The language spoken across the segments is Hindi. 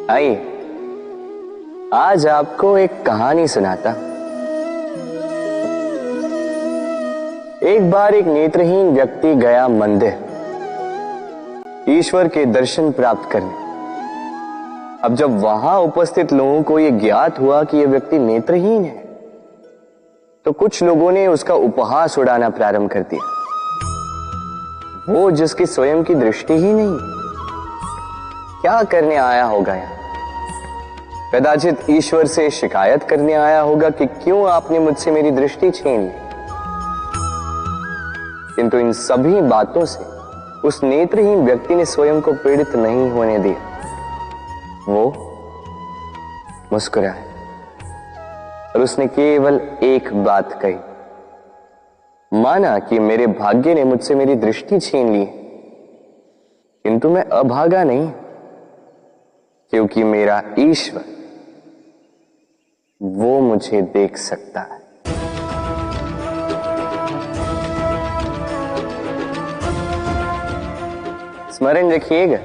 आइए आज आपको एक कहानी सुनाता। एक बार एक नेत्रहीन व्यक्ति गया मंदिर ईश्वर के दर्शन प्राप्त करने। अब जब वहां उपस्थित लोगों को यह ज्ञात हुआ कि यह व्यक्ति नेत्रहीन है, तो कुछ लोगों ने उसका उपहास उड़ाना प्रारंभ कर दिया। वो जिसकी स्वयं की दृष्टि ही नहीं, क्या करने आया होगा यहाँ? कदाचित ईश्वर से शिकायत करने आया होगा कि क्यों आपने मुझसे मेरी दृष्टि छीन ली। किंतु इन सभी बातों से उस नेत्रहीन व्यक्ति ने स्वयं को पीड़ित नहीं होने दिया। वो मुस्कुराया और उसने केवल एक बात कही, माना कि मेरे भाग्य ने मुझसे मेरी दृष्टि छीन ली, किंतु मैं अभागा नहीं, क्योंकि मेरा ईश्वर वो मुझे देख सकता है। स्मरण रखिएगा,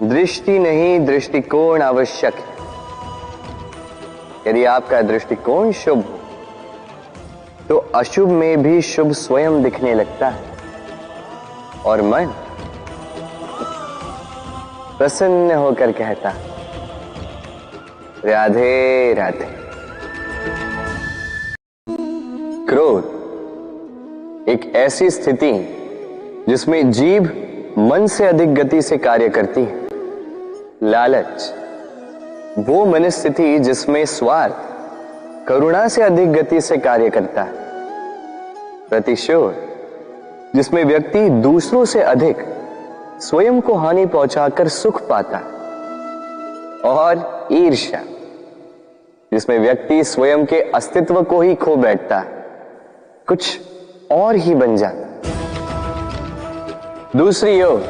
दृष्टि नहीं दृष्टिकोण आवश्यक है। यदि आपका दृष्टिकोण शुभ हो तो अशुभ में भी शुभ स्वयं दिखने लगता है और मन प्रसन्न होकर कहता, राधे राधे। क्रोध एक ऐसी स्थिति जिसमें जीभ मन से अधिक गति से कार्य करती है। लालच वो मनस्थिति जिसमें स्वार्थ करुणा से अधिक गति से कार्य करता है। प्रतिशोध जिसमें व्यक्ति दूसरों से अधिक स्वयं को हानि पहुंचाकर सुख पाता है। और ईर्ष्या जिसमें व्यक्ति स्वयं के अस्तित्व को ही खो बैठता है, कुछ और ही बन जाता है। दूसरी ओर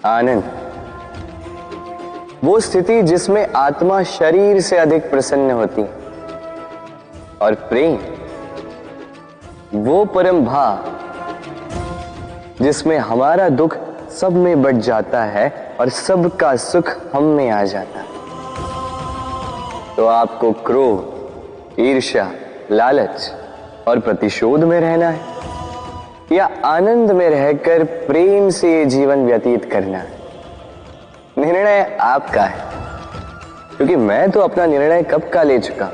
आनंद वो स्थिति जिसमें आत्मा शरीर से अधिक प्रसन्न होती है। और प्रेम वो परम भाव जिसमें हमारा दुख सब में बट जाता है और सबका सुख हम में आ जाता है। तो आपको क्रोध, ईर्ष्या, लालच और प्रतिशोध में रहना है या आनंद में रहकर प्रेम से ये जीवन व्यतीत करना है? निर्णय आपका है, क्योंकि मैं तो अपना निर्णय कब का ले चुका।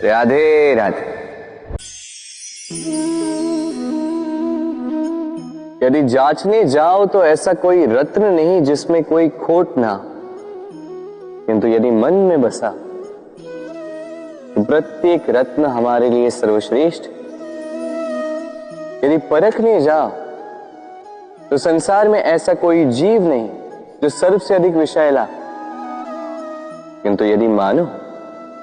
राधे राधे। यदि जांचने जाओ तो ऐसा कोई रत्न नहीं जिसमें कोई खोट ना, किंतु यदि मन में बसा तो प्रत्येक रत्न हमारे लिए सर्वश्रेष्ठ। यदि परखने जाओ तो संसार में ऐसा कोई जीव नहीं जो सर्व से अधिक विषैला, किंतु यदि मानो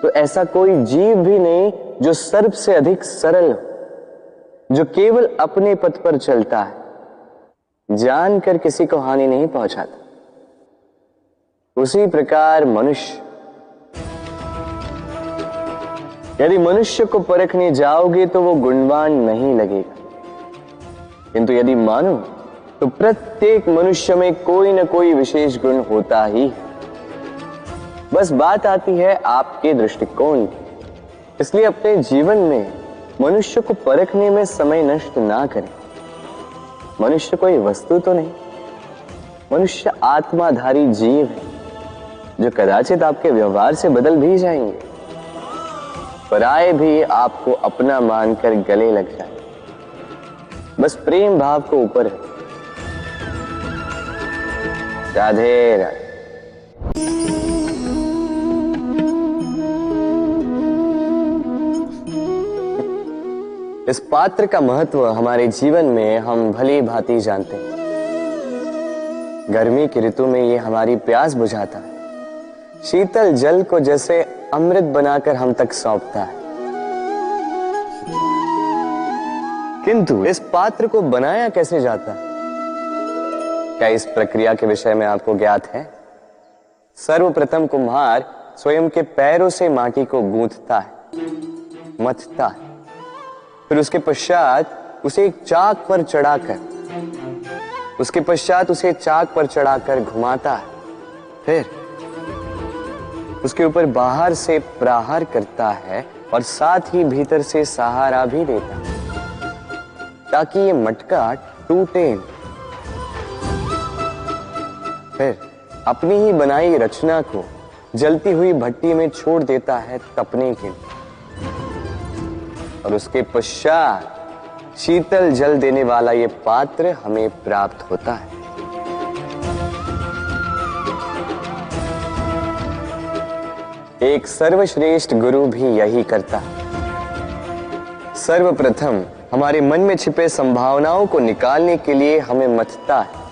तो ऐसा कोई जीव भी नहीं जो सर्व से अधिक सरल हो, जो केवल अपने पथ पर चलता है, जानकर किसी को हानि नहीं पहुंचाता। उसी प्रकार मनुष्य, यदि मनुष्य को परखने जाओगे तो वो गुणवान नहीं लगेगा, किंतु यदि मानो तो प्रत्येक मनुष्य में कोई न कोई विशेष गुण होता ही है। बस बात आती है आपके दृष्टिकोण की। इसलिए अपने जीवन में मनुष्य को परखने में समय नष्ट ना करें। मनुष्य कोई वस्तु तो नहीं, मनुष्य आत्माधारी जीव है जो कदाचित आपके व्यवहार से बदल भी जाएंगे, पराये भी आपको अपना मानकर गले लग जाए। बस प्रेम भाव को ऊपर है। राधे राधे। इस पात्र का महत्व हमारे जीवन में हम भली भांति जानते हैं। गर्मी की ऋतु में ये हमारी प्यास बुझाता है, शीतल जल को जैसे अमृत बनाकर हम तक सौंपता है। किंतु इस पात्र को बनाया कैसे जाता है? क्या इस प्रक्रिया के विषय में आपको ज्ञात है? सर्वप्रथम कुम्हार स्वयं के पैरों से माटी को गूंथता है, मथता है, फिर उसके पश्चात उसे एक चाक पर चढ़ाकर उसके पश्चात उसे चाक पर चढ़ाकर घुमाता है, फिर उसके ऊपर बाहर से प्रहार करता है और साथ ही भीतर से सहारा भी देता है ताकि ये मटका टूटे। फिर अपनी ही बनाई रचना को जलती हुई भट्टी में छोड़ देता है तपने के लिए, और उसके पश्चात शीतल जल देने वाला ये पात्र हमें प्राप्त होता है। एक सर्वश्रेष्ठ गुरु भी यही करता है। सर्वप्रथम हमारे मन में छिपे संभावनाओं को निकालने के लिए हमें मथता है,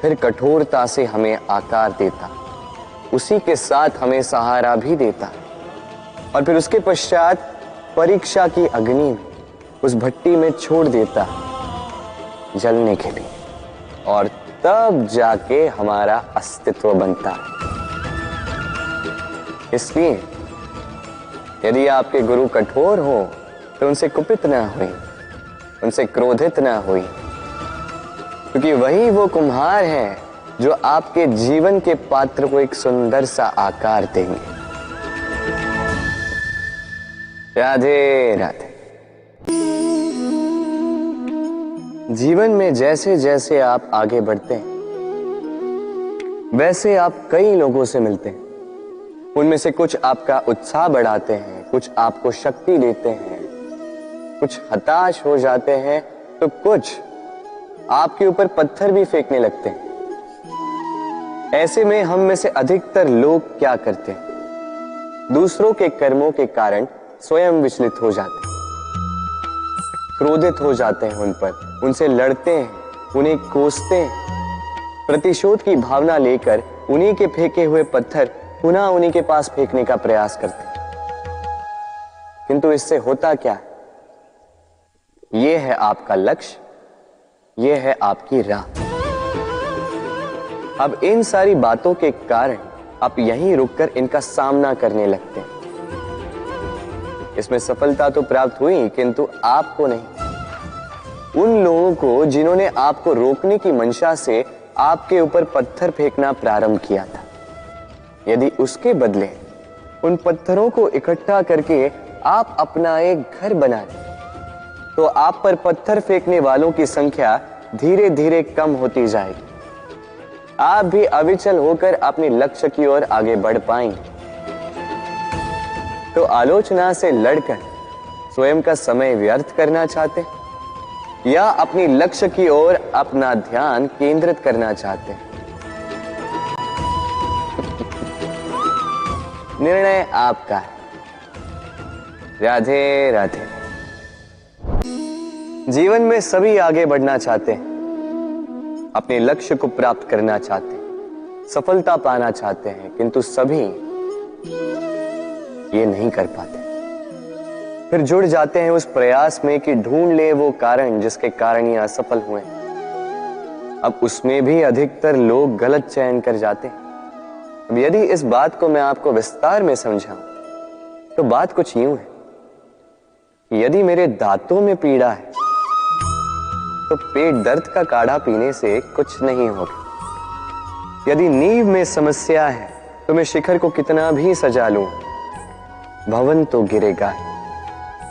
फिर कठोरता से हमें आकार देता, उसी के साथ हमें सहारा भी देता, और फिर उसके पश्चात परीक्षा की अग्नि में उस भट्टी में छोड़ देता जलने के लिए, और तब जाके हमारा अस्तित्व बनता है। इसलिए यदि आपके गुरु कठोर हो तो उनसे कुपित ना हुई, उनसे क्रोधित ना हुई, क्योंकि वही वो कुम्हार है जो आपके जीवन के पात्र को एक सुंदर सा आकार देंगे। राधे राधे। जीवन में जैसे जैसे आप आगे बढ़ते हैं वैसे आप कई लोगों से मिलते हैं। उनमें से कुछ आपका उत्साह बढ़ाते हैं, कुछ आपको शक्ति देते हैं, कुछ हताश हो जाते हैं, तो कुछ आपके ऊपर पत्थर भी फेंकने लगते हैं। ऐसे में हम में से अधिकतर लोग क्या करते हैं? दूसरों के कर्मों के कारण स्वयं विचलित हो जाते हैं, क्रोधित हो जाते हैं उन पर, उनसे लड़ते हैं, उन्हें कोसते हैं, प्रतिशोध की भावना लेकर उन्हीं के फेंके हुए पत्थर पुनः उन्हीं के पास फेंकने का प्रयास करते हैं। किंतु इससे होता क्या है? यह है आपका लक्ष्य, यह है आपकी राह। अब इन सारी बातों के कारण आप यहीं रुककर इनका सामना करने लगते हैं। इसमें सफलता तो प्राप्त हुई, किंतु आपको नहीं। उन लोगों को जिन्होंने आपको रोकने की मंशा से आपके ऊपर पत्थर फेंकना प्रारंभ किया था, यदि उसके बदले उन पत्थरों को इकट्ठा करके आप अपना एक घर बना लें, तो आप पर पत्थर फेंकने वालों की संख्या धीरे धीरे कम होती जाएगी। आप भी अविचल होकर अपने लक्ष्य की ओर आगे बढ़ पाएंगे। तो आलोचना से लड़कर स्वयं का समय व्यर्थ करना चाहते हैं या अपनी लक्ष्य की ओर अपना ध्यान केंद्रित करना चाहते हैं? निर्णय आपका है। राधे राधे। जीवन में सभी आगे बढ़ना चाहते हैं, अपने लक्ष्य को प्राप्त करना चाहते हैं, सफलता पाना चाहते हैं, किंतु सभी ये नहीं कर पाते। फिर जुड़ जाते हैं उस प्रयास में कि ढूंढ ले वो कारण जिसके कारण ये असफल हुए। अब उसमें भी अधिकतर लोग गलत चयन कर जाते हैं। अब यदि इस बात को मैं आपको विस्तार में समझाऊं तो बात कुछ यूं है कि यदि मेरे दांतों में पीड़ा है तो पेट दर्द का काढ़ा पीने से कुछ नहीं होगा। यदि नींव में समस्या है तो मैं शिखर को कितना भी सजा लूं, भवन तो गिरेगा।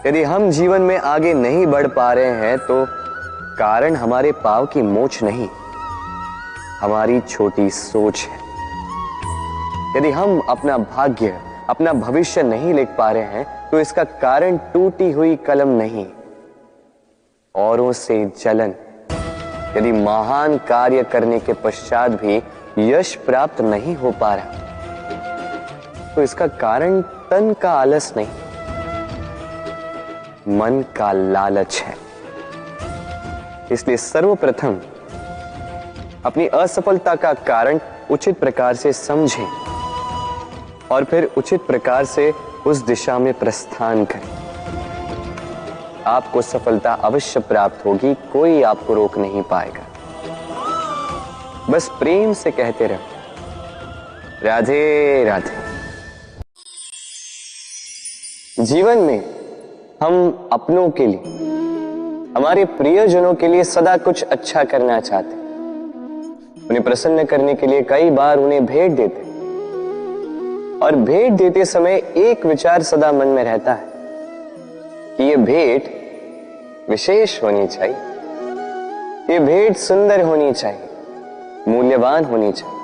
यदि हम जीवन में आगे नहीं बढ़ पा रहे हैं तो कारण हमारे पांव की मोच नहीं, हमारी छोटी सोच है। यदि हम अपना भाग्य, अपना भविष्य नहीं लिख पा रहे हैं तो इसका कारण टूटी हुई कलम नहीं, औरों से जलन। यदि महान कार्य करने के पश्चात भी यश प्राप्त नहीं हो पा रहा तो इसका कारण तन का आलस नहीं, मन का लालच है। इसलिए सर्वप्रथम अपनी असफलता का कारण उचित प्रकार से समझें और फिर उचित प्रकार से उस दिशा में प्रस्थान करें। आपको सफलता अवश्य प्राप्त होगी, कोई आपको रोक नहीं पाएगा। बस प्रेम से कहते रहो राधे राधे। जीवन में हम अपनों के लिए, हमारे प्रियजनों के लिए सदा कुछ अच्छा करना चाहते हैं, उन्हें प्रसन्न करने के लिए कई बार उन्हें भेंट देते, और भेंट देते समय एक विचार सदा मन में रहता है कि यह भेंट विशेष होनी चाहिए, ये भेंट सुंदर होनी चाहिए, मूल्यवान होनी चाहिए,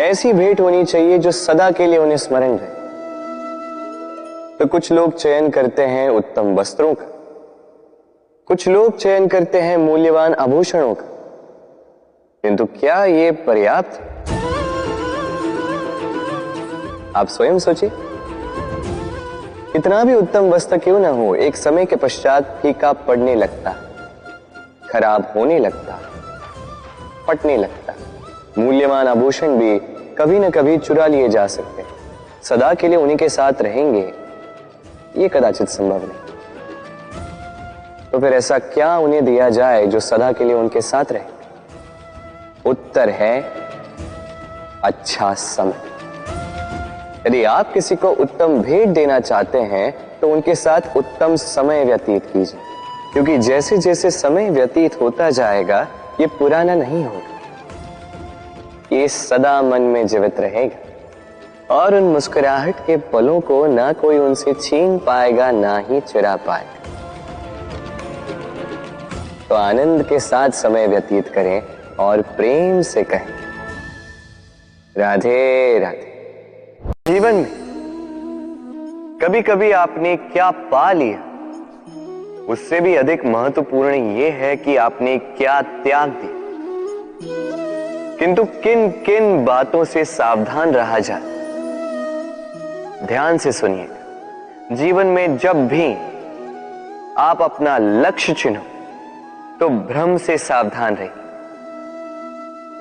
ऐसी भेंट होनी चाहिए जो सदा के लिए उन्हें स्मरण रहे। तो कुछ लोग चयन करते हैं उत्तम वस्त्रों का, कुछ लोग चयन करते हैं मूल्यवान आभूषणों का, किंतु क्या ये पर्याप्त? आप स्वयं सोचिए, कितना भी उत्तम वस्त्र क्यों ना हो, एक समय के पश्चात फीका पड़ने लगता, खराब होने लगता, फटने लगता। मूल्यवान आभूषण भी कभी न कभी चुरा लिए जा सकते हैं, सदा के लिए उन्हीं के साथ रहेंगे ये कदाचित संभव नहीं। तो फिर ऐसा क्या उन्हें दिया जाए जो सदा के लिए उनके साथ रहे? उत्तर है अच्छा समय। यदि आप किसी को उत्तम भेंट देना चाहते हैं तो उनके साथ उत्तम समय व्यतीत कीजिए, क्योंकि जैसे जैसे समय व्यतीत होता जाएगा ये पुराना नहीं होगा, ये सदा मन में जीवित रहेगा और उन मुस्कुराहट के पलों को ना कोई उनसे छीन पाएगा ना ही चुरा पाएगा। तो आनंद के साथ समय व्यतीत करें और प्रेम से कहें राधे राधे। जीवन में कभी कभी आपने क्या पा लिया उससे भी अधिक महत्वपूर्ण यह है कि आपने क्या त्याग दिया। किंतु किन किन बातों से सावधान रहा जाए, ध्यान से सुनिएगा। जीवन में जब भी आप अपना लक्ष्य चुनो तो भ्रम से सावधान रहिए,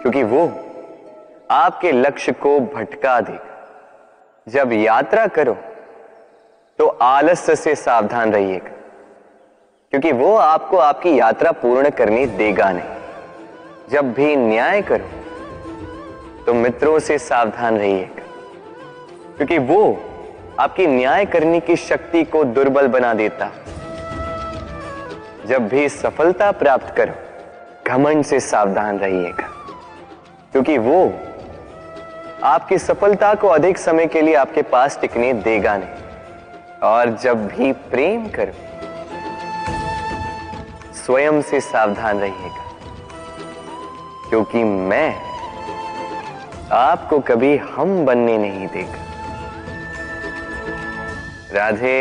क्योंकि वो आपके लक्ष्य को भटका देगा। जब यात्रा करो तो आलस्य से सावधान रहिएगा, क्योंकि वो आपको आपकी यात्रा पूर्ण करने देगा नहीं। जब भी न्याय करो तो मित्रों से सावधान रहिएगा, क्योंकि वो आपकी न्याय करने की शक्ति को दुर्बल बना देता। जब भी सफलता प्राप्त करो घमंड से सावधान रहिएगा, क्योंकि वो आपकी सफलता को अधिक समय के लिए आपके पास टिकने देगा नहीं। और जब भी प्रेम करो स्वयं से सावधान रहिएगा, क्योंकि मैं आपको कभी हम बनने नहीं देगा। राधे